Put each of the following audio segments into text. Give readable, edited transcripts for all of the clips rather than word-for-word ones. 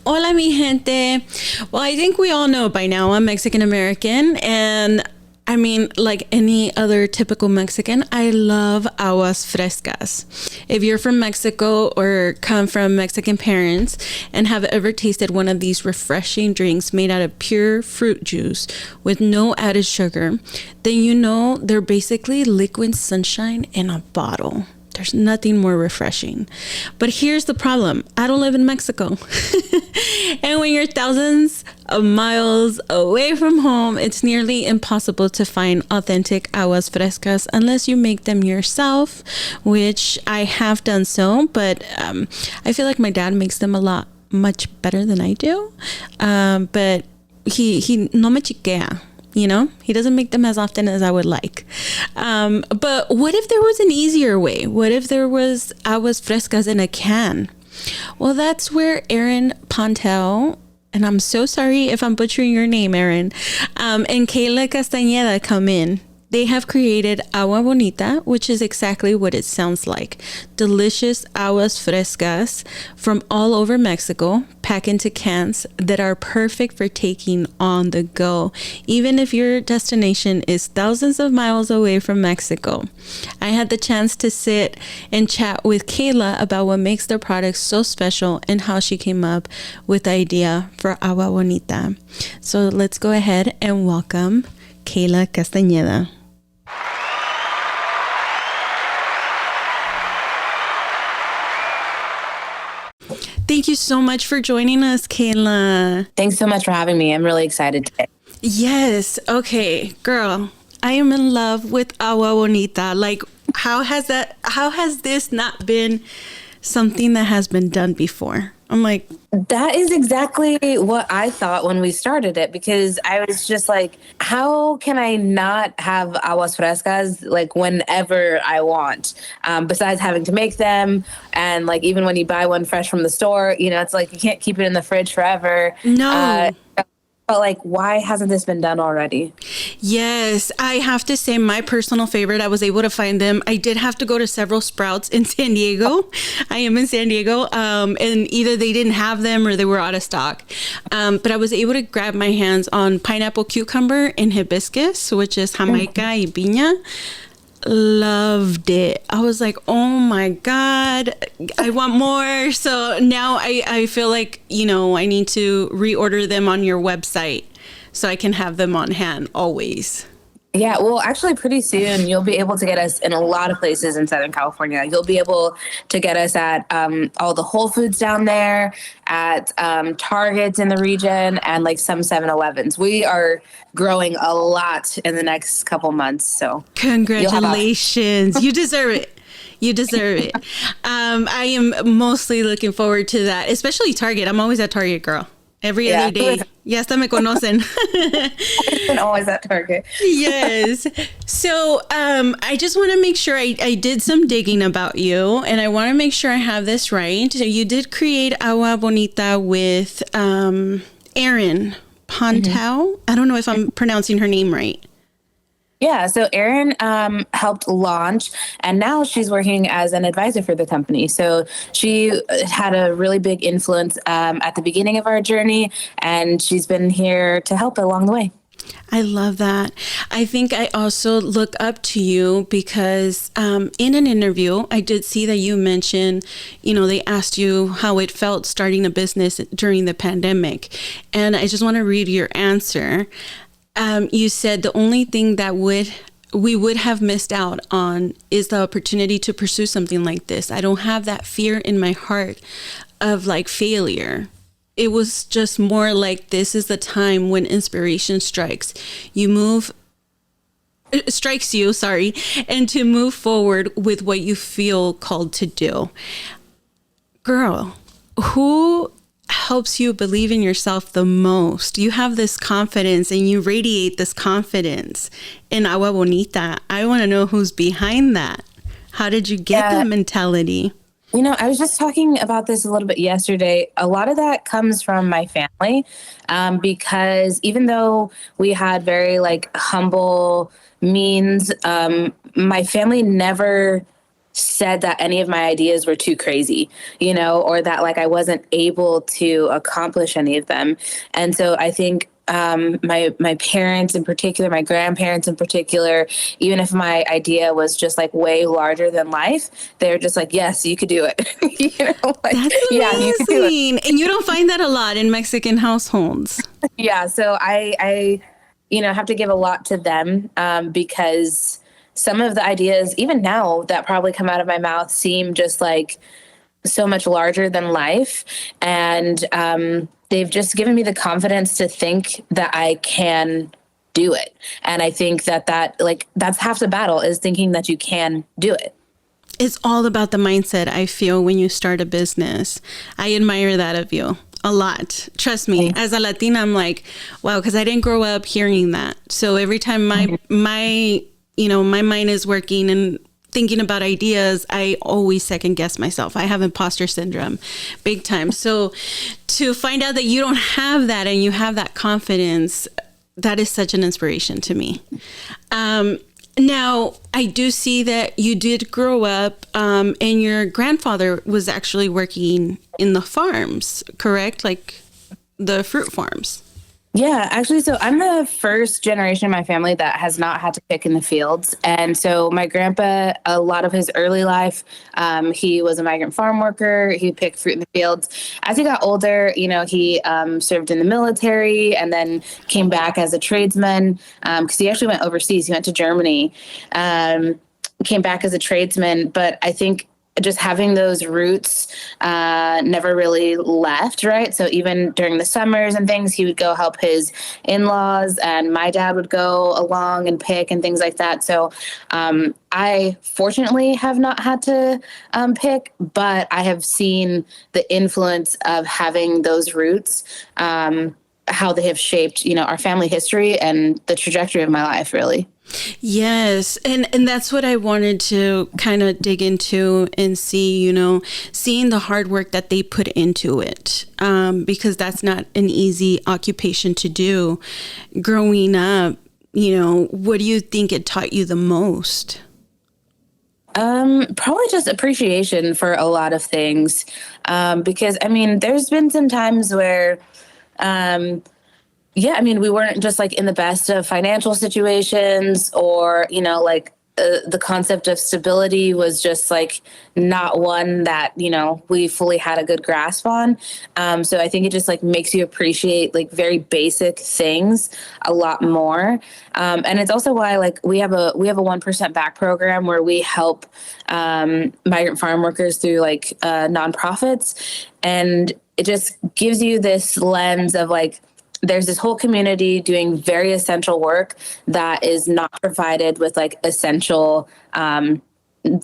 Hola, mi gente. Well, I think we all know by now I'm Mexican American, and I mean, like any other typical Mexican, I love aguas frescas. If you're from Mexico or come from Mexican parents and have ever tasted one of these refreshing drinks made out of pure fruit juice with no added sugar, then you know they're basically liquid sunshine in a bottle. There's nothing more refreshing. But here's the problem. I don't live in Mexico. And when you're thousands of miles away from home, it's nearly impossible to find authentic aguas frescas unless you make them yourself, which I have done so. But I feel like my dad makes them much better than I do. But he no me chiquea. You know, he doesn't make them as often as I would like. But what if there was an easier way? What if there was aguas frescas in a can? Well, that's where Erin Pontel, and I'm so sorry if I'm butchering your name, Erin, and Kayla Castañeda come in. They have created Agua Bonita, which is exactly what it sounds like. Delicious aguas frescas from all over Mexico, packed into cans that are perfect for taking on the go, even if your destination is thousands of miles away from Mexico. I had the chance to sit and chat with Kayla about what makes their products so special and how she came up with the idea for Agua Bonita. So let's go ahead and welcome Kayla Castañeda. Thank you so much for joining us, Kayla. Thanks so much for having me. I'm really excited today. Yes. Okay, girl, I am in love with Agua Bonita. Like, how has this not been something that has been done before? I'm like, that is exactly what I thought when we started it, because I was just like, how can I not have aguas frescas like whenever I want? Besides having to make them, and like even when you buy one fresh from the store, you know, it's like you can't keep it in the fridge forever. no. But like, why hasn't this been done already? Yes, I have to say my personal favorite, I was able to find them. I did have to go to several Sprouts in San Diego. I am in San Diego. And either they didn't have them or they were out of stock. But I was able to grab my hands on pineapple, cucumber, and hibiscus, which is Jamaica y piña. Loved it. I was like, oh my God, I want more. So now I feel like, you know, I need to reorder them on your website so I can have them on hand always. Yeah, well, actually, pretty soon you'll be able to get us in a lot of places in Southern California. You'll be able to get us at all the Whole Foods down there, at Targets in the region, and like some 7-Elevens. We are growing a lot in the next couple months. So congratulations. You deserve it. You deserve it. I am mostly looking forward to that, especially Target. I'm always at Target, girl. Every other day. Ya hasta me conocen. I've been always at Target. Yes. So I just want to make sure I did some digging about you, and I want to make sure I have this right. So you did create Agua Bonita with Erin Pontel. Mm-hmm. I don't know if I'm pronouncing her name right. Yeah, so Erin helped launch, and now she's working as an advisor for the company. So she had a really big influence at the beginning of our journey, and she's been here to help along the way. I love that. I think I also look up to you because in an interview, I did see that you mentioned, you know, they asked you how it felt starting a business during the pandemic. And I just want to read your answer. You said the only thing that we would have missed out on is the opportunity to pursue something like this. I don't have that fear in my heart of like failure. It was just more like, this is the time when inspiration strikes you, and to move forward with what you feel called to do. Girl, who helps you believe in yourself the most? You have this confidence and you radiate this confidence in Agua Bonita. I want to know who's behind that. How did you get that mentality? You know, I was just talking about this a little bit yesterday. A lot of that comes from my family, because even though we had very like humble means, my family never said that any of my ideas were too crazy, or that like I wasn't able to accomplish any of them. And so I think my parents in particular, my grandparents in particular, even if my idea was just like way larger than life, they're just like, yes, you could do it. Like, That's yeah, you could do it. amazing. And you don't find that a lot in Mexican households. Yeah. So I have to give a lot to them, because some of the ideas, even now, that probably come out of my mouth seem just like so much larger than life. And they've just given me the confidence to think that I can do it. And I think that's half the battle, is thinking that you can do it. It's all about the mindset, I feel, when you start a business. I admire that of you a lot. Trust me, as a Latina, I'm like, wow, because I didn't grow up hearing that. So every time my mind is working and thinking about ideas, I always second guess myself. I have imposter syndrome big time. So to find out that you don't have that and you have that confidence, that is such an inspiration to me. Now, I do see that you did grow up, and your grandfather was actually working in the farms, correct? Like the fruit farms. Yeah, actually, so I'm the first generation in my family that has not had to pick in the fields. And so my grandpa, a lot of his early life, he was a migrant farm worker. He picked fruit in the fields. As he got older, he served in the military and then came back as a tradesman, because he actually went overseas. He went to Germany, came back as a tradesman. But I think just having those roots never really left, right? So even during the summers and things, he would go help his in-laws, and my dad would go along and pick and things like that. So I fortunately have not had to pick, but I have seen the influence of having those roots, how they have shaped, our family history and the trajectory of my life, really. Yes. And that's what I wanted to kind of dig into and see, seeing the hard work that they put into it, because that's not an easy occupation to do. Growing up, what do you think it taught you the most? Probably just appreciation for a lot of things. Because there's been some times where, we weren't just like in the best of financial situations, or, the concept of stability was just like not one that, we fully had a good grasp on. So I think it just like makes you appreciate like very basic things a lot more. And it's also why like we have a 1% back program where we help migrant farm workers through like nonprofits. And it just gives you this lens of like, there's this whole community doing very essential work that is not provided with like essential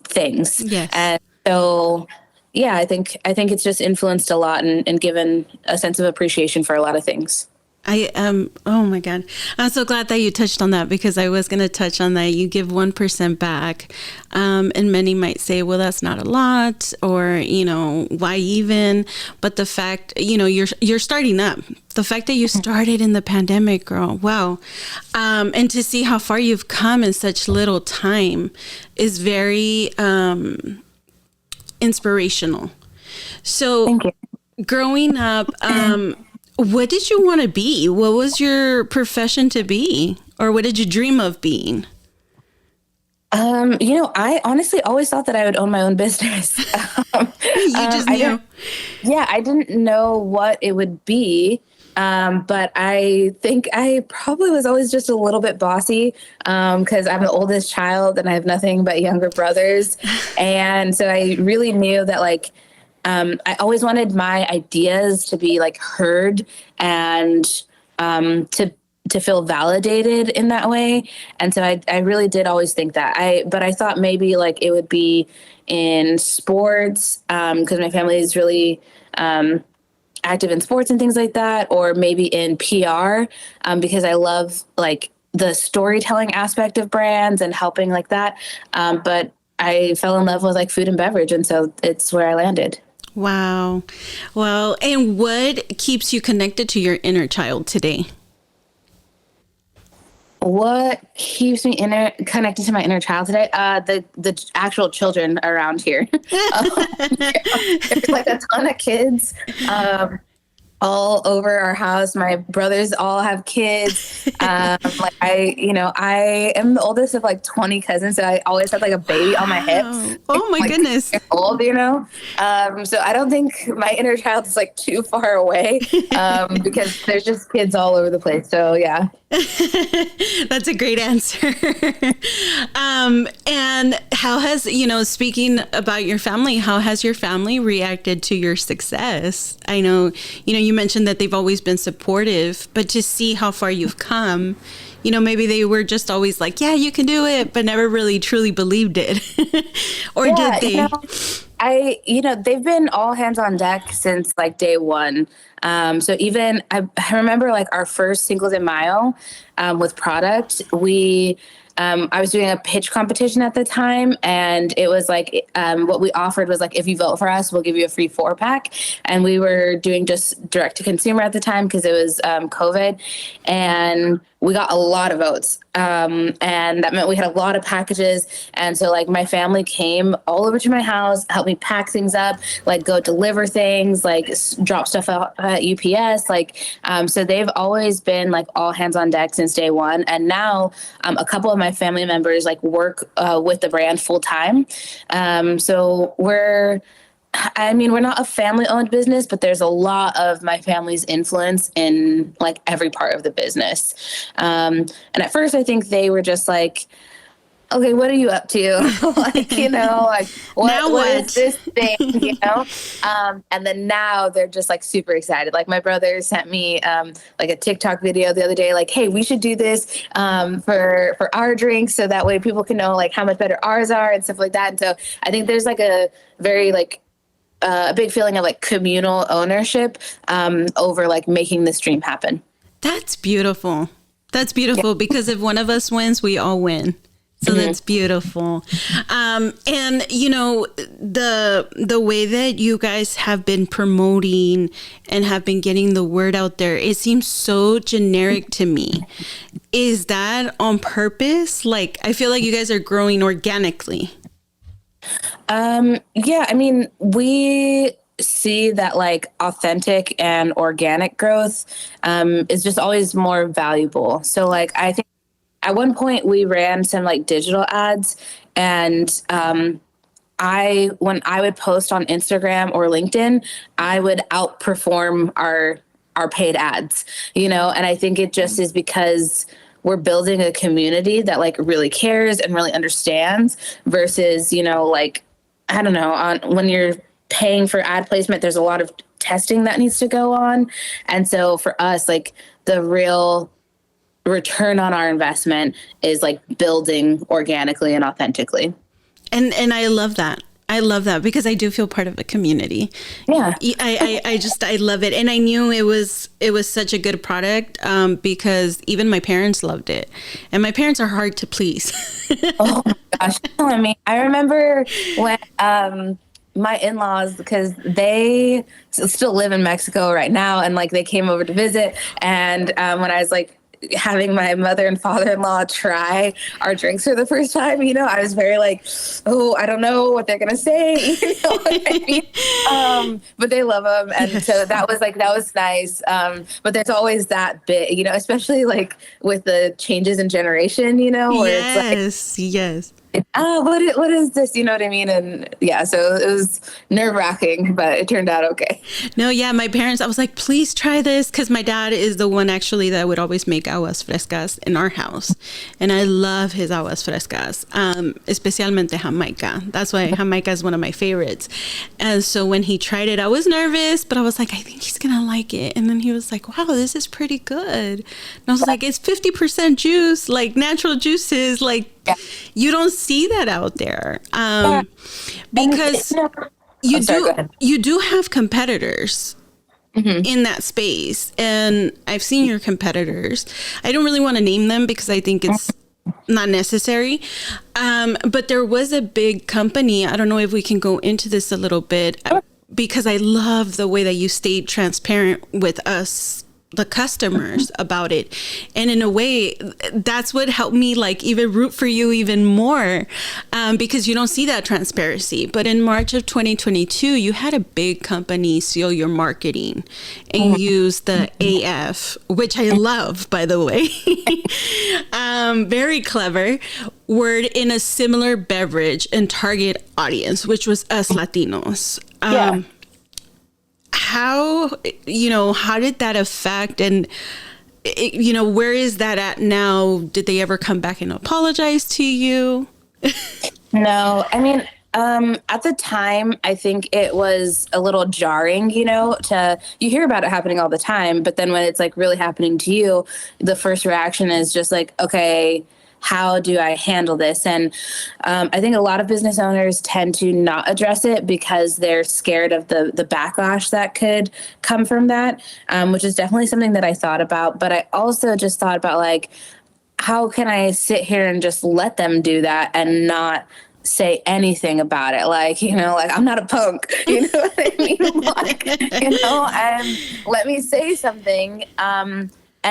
things. Yes. And so, yeah, I think it's just influenced a lot and given a sense of appreciation for a lot of things. Oh my God. I'm so glad that you touched on that, because I was going to touch on that. You give 1% back. And many might say, well, that's not a lot, or, why even? But the fact, you're starting up. The fact that you started in the pandemic, girl, wow. And to see how far you've come in such little time is very inspirational. So Thank you. Growing up, what did you want to be? What was your profession to be? Or what did you dream of being? I honestly always thought that I would own my own business. You just knew. I didn't know what it would be. But I think I probably was always just a little bit bossy, because I'm the oldest child and I have nothing but younger brothers. And so I really knew that like, I always wanted my ideas to be like heard and to feel validated in that way. And so I really did always think that. But I thought maybe like it would be in sports, because my family is really active in sports and things like that, or maybe in PR, because I love like the storytelling aspect of brands and helping like that. But I fell in love with like food and beverage, and so it's where I landed. Wow. Well, and what keeps you connected to your inner child today? What keeps me connected to my inner child today? The actual children around here. um, there's like a ton of kids. All over our house. My brothers all have kids. Like I am the oldest of like 20 cousins, so I always have like a baby on my hips. Wow. Oh my Like goodness. old, you know. So I don't think my inner child is like too far away, because there's just kids all over the place. So yeah. That's a great answer. And how has, speaking about your family, how has your family reacted to your success? I know, you mentioned that they've always been supportive, but to see how far you've come, maybe they were just always like, yeah, you can do it, but never really truly believed it. Or Yeah, did they? They've been all hands on deck since like day one. So even I remember like our first Cinco de Mayo, with product, I was doing a pitch competition at the time, and it was like, what we offered was like, if you vote for us, we'll give you a free 4-pack. And we were doing just direct to consumer at the time because it was COVID, and we got a lot of votes. And that meant we had a lot of packages. And so like my family came all over to my house, helped me pack things up, like go deliver things, like drop stuff out at UPS. So they've always been like all hands on deck since day one. And now a couple of my family members like work with the brand full time. So we're not a family owned business, but there's a lot of my family's influence in like every part of the business. And at first I think they were just like, okay, what are you up to? Like what is this thing, and then now they're just like super excited. Like my brother sent me like a TikTok video the other day, like, hey, we should do this for our drinks, so that way people can know like how much better ours are and stuff like that. And so I think there's like a very like a big feeling of like communal ownership over like making this dream happen. That's beautiful. That's beautiful, because if one of us wins, we all win. So that's beautiful. And, the way that you guys have been promoting and have been getting the word out there, it seems so generic to me. Is that on purpose? Like, I feel like you guys are growing organically. Yeah, I mean, we see that like authentic and organic growth is just always more valuable. So like, I think at one point we ran some like digital ads, and when I would post on Instagram or LinkedIn, I would outperform our paid ads, and I think it just is because we're building a community that like really cares and really understands versus, like, I don't know, when you're paying for ad placement, there's a lot of testing that needs to go on. And so for us, like the real return on our investment is like building organically and authentically. And I love that. I love that, because I do feel part of a community. Yeah. I love it. And I knew it was such a good product because even my parents loved it. And my parents are hard to please. Oh my gosh. I mean, I remember when my in-laws, because they still live in Mexico right now, and like they came over to visit, and when I was like having my mother and father-in-law try our drinks for the first time, I was very like, oh, I don't know what they're gonna say, what I mean? But they love them, and so that was nice. But there's always that bit, especially like with the changes in generation, where yes, yes. What is this? You know what I mean? And yeah, so it was nerve-wracking, but it turned out okay. No, yeah, my parents, I was like, please try this, because my dad is the one actually that would always make aguas frescas in our house. And I love his aguas frescas, especialmente Jamaica. That's why Jamaica is one of my favorites. And so when he tried it, I was nervous, but I was like, I think he's going to like it. And then he was like, wow, this is pretty good. And I was like, it's 50% juice, like natural juices, like, yeah. You don't see that out there because you do have competitors in that space, and I've seen your competitors. I don't really want to name them because I think it's not necessary, but there was a big company. I don't know if we can go into this a little bit, because I love the way that you stayed transparent with us the customers about it. And in a way, that's what helped me like even root for you even more, because you don't see that transparency. But in March of 2022, you had a big company seal your marketing and use the AF, which I love, by the way. Very clever word in a similar beverage and target audience, which was us Latinos. How, how did that affect, and, where is that at now? Did they ever come back and apologize to you? No, I mean, at the time, I think it was a little jarring, you hear about it happening all the time, but then when it's like really happening to you, the first reaction is just like, okay, how do I handle this? And I think a lot of business owners tend to not address it because they're scared of the backlash that could come from that, which is definitely something that I thought about. But I also just thought about like, how can I sit here and just let them do that and not say anything about it? Like, like I'm not a punk, you know what I mean? Like, and let me say something, and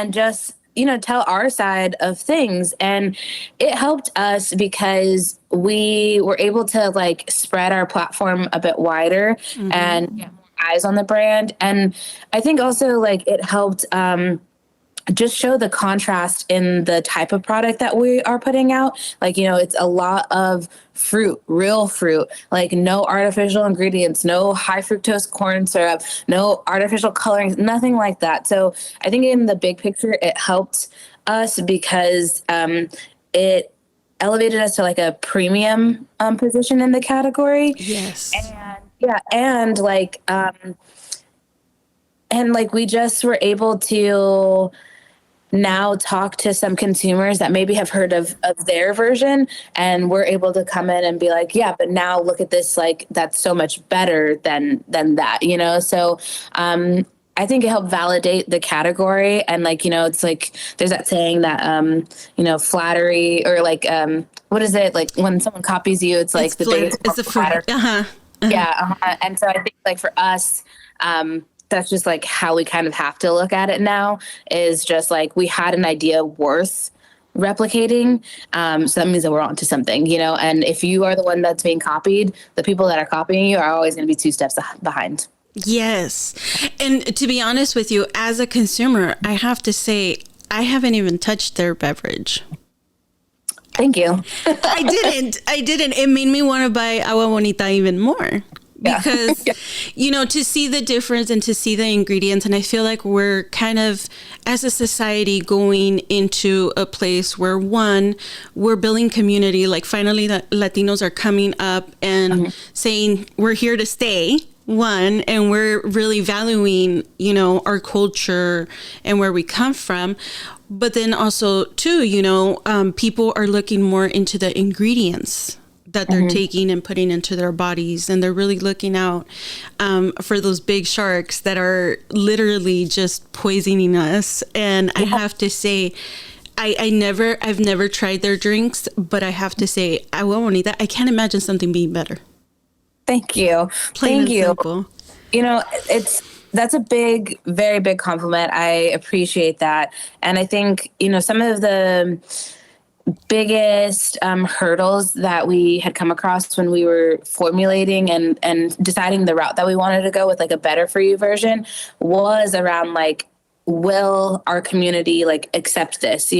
just, tell our side of things. And it helped us because we were able to like spread our platform a bit wider and get more eyes on the brand. And I think also like it helped, just show the contrast in the type of product that we are putting out. Like, it's a lot of fruit, real fruit, like no artificial ingredients, no high fructose corn syrup, no artificial colorings, nothing like that. So I think in the big picture, it helped us because it elevated us to like a premium position in the category. Yes. And we just were able to now talk to some consumers that maybe have heard of their version, and we're able to come in and be like, yeah, but now look at this, like that's so much better than that, So I think it helped validate the category. And like, it's like there's that saying that flattery, or like what is it, like when someone copies you, it's like it's a flattery. And so I think like for us, that's just like how we kind of have to look at it now, is just like we had an idea worth replicating. So that means that we're onto something, and if you are the one that's being copied, the people that are copying you are always going to be 2 steps behind. Yes. And to be honest with you, as a consumer, I have to say, I haven't even touched their beverage. Thank you. I didn't. It made me want to buy Agua Bonita even more. Because, to see the difference and to see the ingredients. And I feel like we're kind of, as a society, going into a place where, one, we're building community. Like finally, the Latinos are coming up and saying we're here to stay. One, and we're really valuing, our culture and where we come from. But then also, two, people are looking more into the ingredients that they're taking and putting into their bodies. And they're really looking out for those big sharks that are literally just poisoning us. And I have to say, I've never tried their drinks, but I have to say, Agua Bonita, I can't imagine something being better. Thank you. Thank you. Simple. That's a very big compliment. I appreciate that. And I think, some of the biggest hurdles that we had come across when we were formulating and deciding the route that we wanted to go with like a better for you version was around like, will our community like accept this,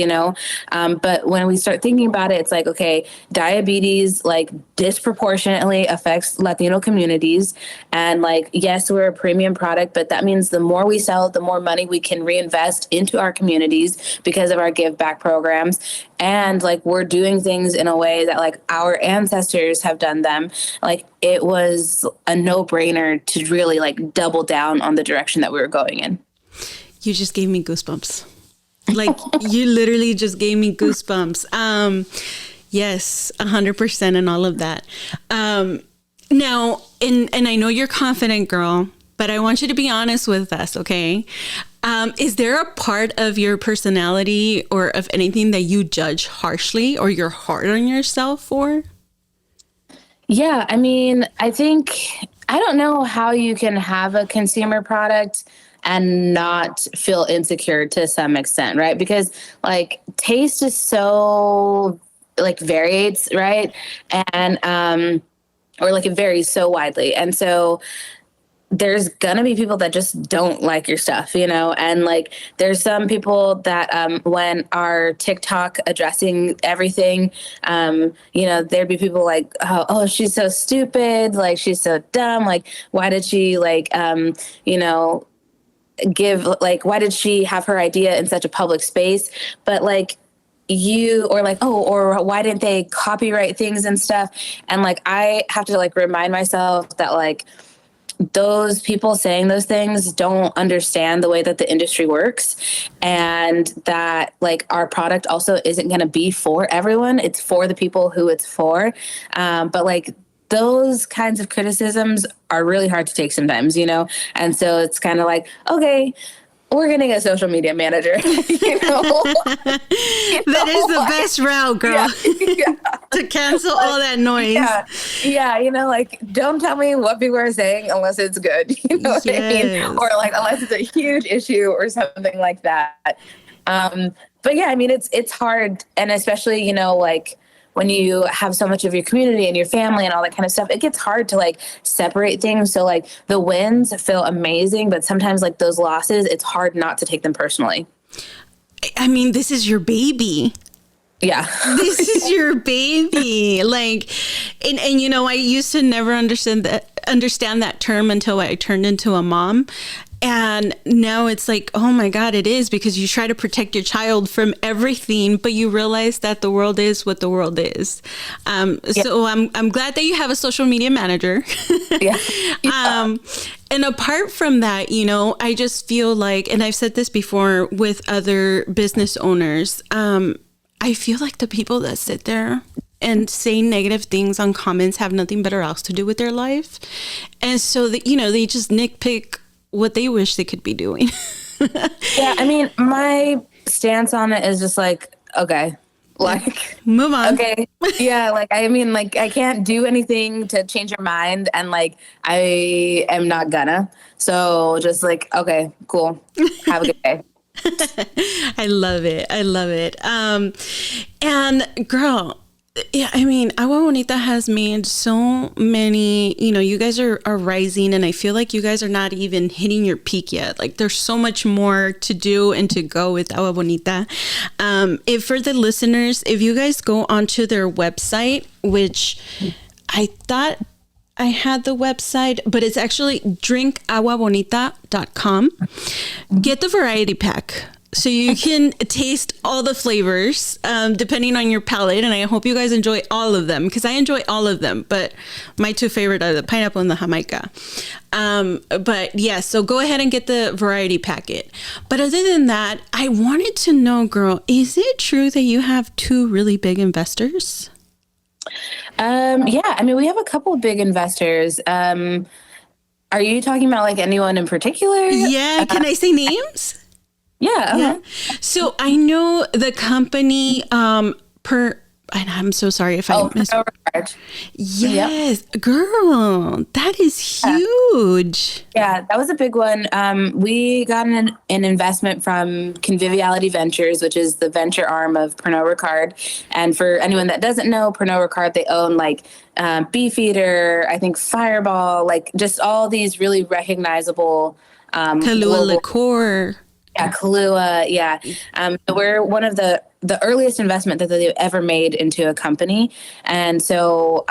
but when we start thinking about it, it's like, okay, diabetes like disproportionately affects Latino communities, and like, yes, we're a premium product, but that means the more we sell, the more money we can reinvest into our communities because of our give back programs. And like, we're doing things in a way that like our ancestors have done them. Like, it was a no-brainer to really like double down on the direction that we were going in. You just gave me goosebumps. Like, you literally just gave me goosebumps. Yes, 100% and all of that. Now, and I know you're confident, girl, but I want you to be honest with us, okay? Is there a part of your personality or of anything that you judge harshly or you're hard on yourself for? Yeah, I mean, I don't know how you can have a consumer product and not feel insecure to some extent, right? Because like taste is so like varies, right? And or like it varies so widely. And so there's gonna be people that just don't like your stuff, you know, and like there's some people that when our TikTok addressing everything, you know, there'd be people like, oh, she's so stupid, like she's so dumb, like why did she like you know, give, like why did she have her idea in such a public space? But like you, or like, oh, or why didn't they copyright things and stuff? And like I have to like remind myself that like those people saying those things don't understand the way that the industry works, and that like our product also isn't going to be for everyone. It's for the people who it's for. But like those kinds of criticisms are really hard to take sometimes, you know? And so it's kind of like, okay, we're going to get a social media manager, you know? That is the best route, girl. Yeah. To cancel all that noise. Yeah, you know, like don't tell me what people are saying unless it's good. You know what I mean? Or like unless it's a huge issue or something like that. But yeah, I mean it's hard, and especially, you know, like when you have so much of your community and your family and all that kind of stuff, it gets hard to like separate things. So like the wins feel amazing, but sometimes like those losses, it's hard not to take them personally. I mean, this is your baby. Yeah. This is your baby. Like, and you know, I used to never understand that term until I turned into a mom. And now it's like, oh my God, it is, because you try to protect your child from everything, but you realize that the world is what the world is. So I'm glad that you have a social media manager. Yeah. And apart from that, you know, I just feel like, and I've said this before with other business owners, I feel like the people that sit there and say negative things on comments have nothing better else to do with their life. And so that, you know, they just nitpick what they wish they could be doing. Yeah, I mean, my stance on it is just like, okay, like move on. Okay. Yeah, like I mean, like I can't do anything to change your mind, and like I am not gonna. So just like, okay, cool. Have a good day. I love it. I love it. And girl, yeah, I mean, Agua Bonita has made so many, you know, you guys are rising, and I feel like you guys are not even hitting your peak yet. Like there's so much more to do and to go with Agua Bonita. If for the listeners, if you guys go onto their website, which I thought I had the website, but it's actually drinkaguabonita.com. Get the variety pack so you can taste all the flavors depending on your palate. And I hope you guys enjoy all of them, because I enjoy all of them. But my two favorite are the pineapple and the Jamaica. But yeah, so go ahead and get the variety packet. But other than that, I wanted to know, girl, is it true that you have two really big investors? Yeah, I mean, we have a couple of big investors. Are you talking about like anyone in particular? Yeah. Can I say names? Yeah. Uh-huh. Yeah. So I know the company, and I'm so sorry if I missed. Yes, yep. Girl, that is huge. Yeah, that was a big one. We got an investment from Conviviality Ventures, which is the venture arm of Pernod Ricard. And for anyone that doesn't know, Pernod Ricard, they own like Beefeater, I think Fireball, like just all these really recognizable Kahlua liqueur. Yeah, Kahlua. Yeah. We're one of the earliest investment that they've ever made into a company. And so,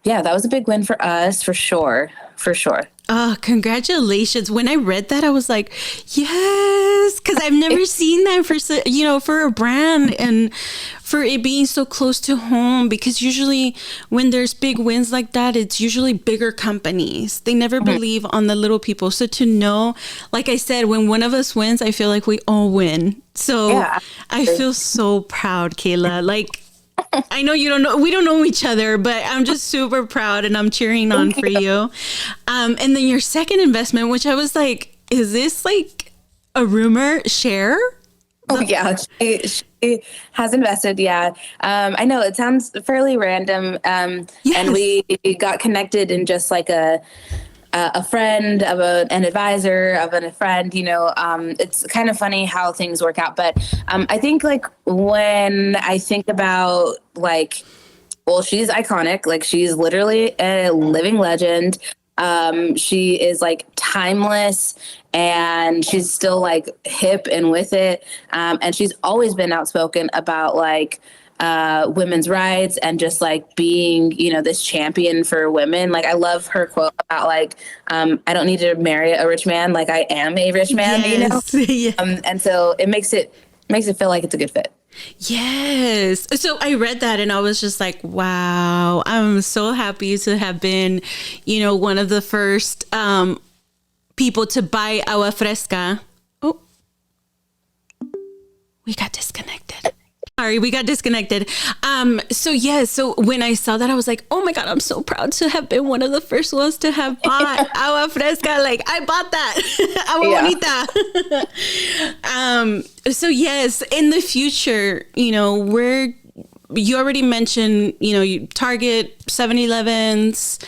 yeah, that was a big win for us, for sure. For sure. Oh, congratulations. When I read that, I was like, yes, because I've never seen that for a brand, and for it being so close to home, because usually when there's big wins like that, it's usually bigger companies. They never believe on the little people. So to know, like I said, when one of us wins, I feel like we all win. So yeah, I feel so proud, Kayla. Like, I know we don't know each other, but I'm just super proud, and I'm cheering on for you. And then your second investment, which I was like, is this like a rumor? Share? Oh yeah, she has invested. Yeah, I know it sounds fairly random. Yes. And we got connected in just like a a friend of an advisor of a friend, it's kind of funny how things work out. But I think like when I think about like, well, she's iconic. Like she's literally a living legend. She is like timeless and she's still like hip and with it. And she's always been outspoken about like women's rights and just like being, this champion for women. Like I love her quote about like, I don't need to marry a rich man. Like I am a rich man, Yes. Yeah. And so it makes it feel like it's a good fit. Yes. So I read that and I was just like, wow, I'm so happy to have been, one of the first people to buy agua fresca. Oh, we got disconnected. Sorry, we got disconnected. So when I saw that, I was like, oh my God, I'm so proud to have been one of the first ones to have bought agua fresca. Like I bought that. Agua Bonita. So yes, in the future, you already mentioned, you Target, 7-Elevens,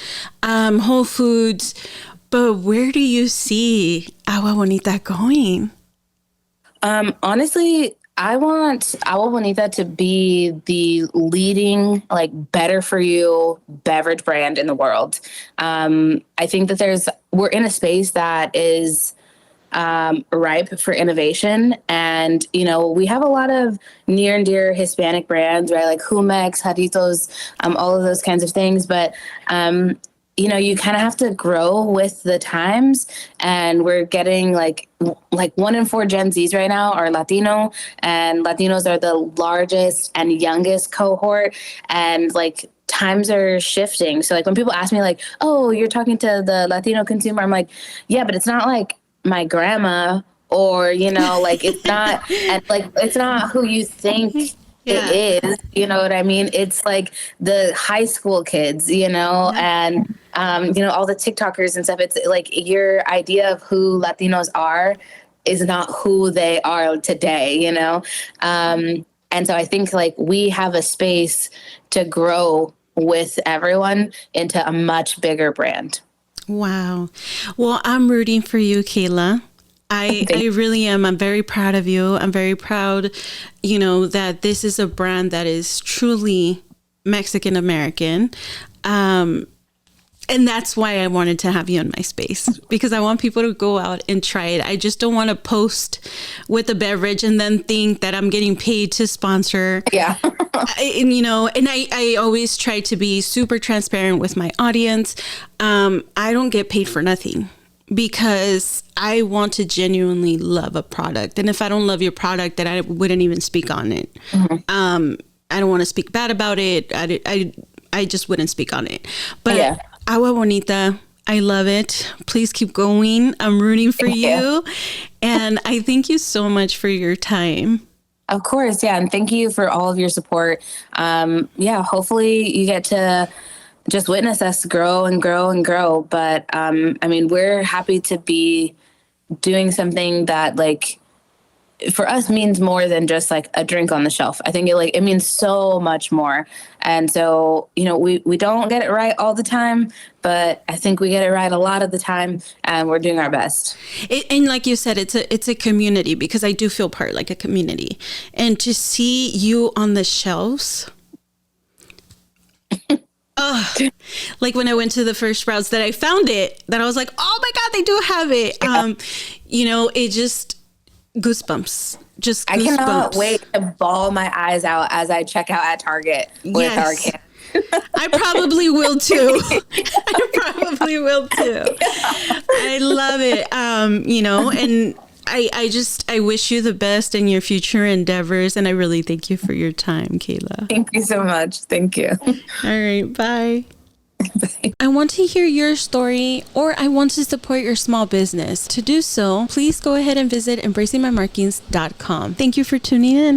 Whole Foods, but where do you see Agua Bonita going? Honestly, I want Agua Bonita to be the leading, like, better for you beverage brand in the world. I think that we're in a space that is ripe for innovation. And, we have a lot of near and dear Hispanic brands, right? Like Jumex, Jarritos, all of those kinds of things. But, you kind of have to grow with the times, and we're getting like 1 in 4 Gen Zs right now are Latino, and Latinos are the largest and youngest cohort. And like times are shifting. So like when people ask me like, oh, you're talking to the Latino consumer, I'm like, yeah, but it's not like my grandma or, like it's not, and like, it's not who you think it is, you know what I mean? It's like the high school kids, and, all the TikTokers and stuff. It's like your idea of who Latinos are is not who they are today, and so I think like we have a space to grow with everyone into a much bigger brand. Wow. Well, I'm rooting for you, Kayla. I really am. I'm very proud of you. I'm very proud, that this is a brand that is truly Mexican American. And that's why I wanted to have you in my space, because I want people to go out and try it. I just don't want to post with a beverage and then think that I'm getting paid to sponsor. Yeah. I always try to be super transparent with my audience. I don't get paid for nothing, because I want to genuinely love a product. And if I don't love your product, then I wouldn't even speak on it. Mm-hmm. I don't want to speak bad about it. I just wouldn't speak on it. But Agua Bonita, I love it. Please keep going. I'm rooting for you. And I thank you so much for your time. Of course. Yeah. And thank you for all of your support. Hopefully you get to just witness us grow and grow and grow. But we're happy to be doing something that like for us means more than just like a drink on the shelf. I think it means so much more. And so, we don't get it right all the time, but I think we get it right a lot of the time, and we're doing our best. And like you said, it's a community, because I do feel part like a community, and to see you on the shelves. Like when I went to the first Sprouts that I found it, that I was like, oh my God, they do have it. It just goosebumps. Just goosebumps. I cannot wait to bawl my eyes out as I check out at Target with our can. I probably will too. I love it. And I wish you the best in your future endeavors. And I really thank you for your time, Kayla. Thank you so much. Thank you. All right. Bye. I want to hear your story, or I want to support your small business. To do so, please go ahead and visit embracingmymarkings.com. Thank you for tuning in.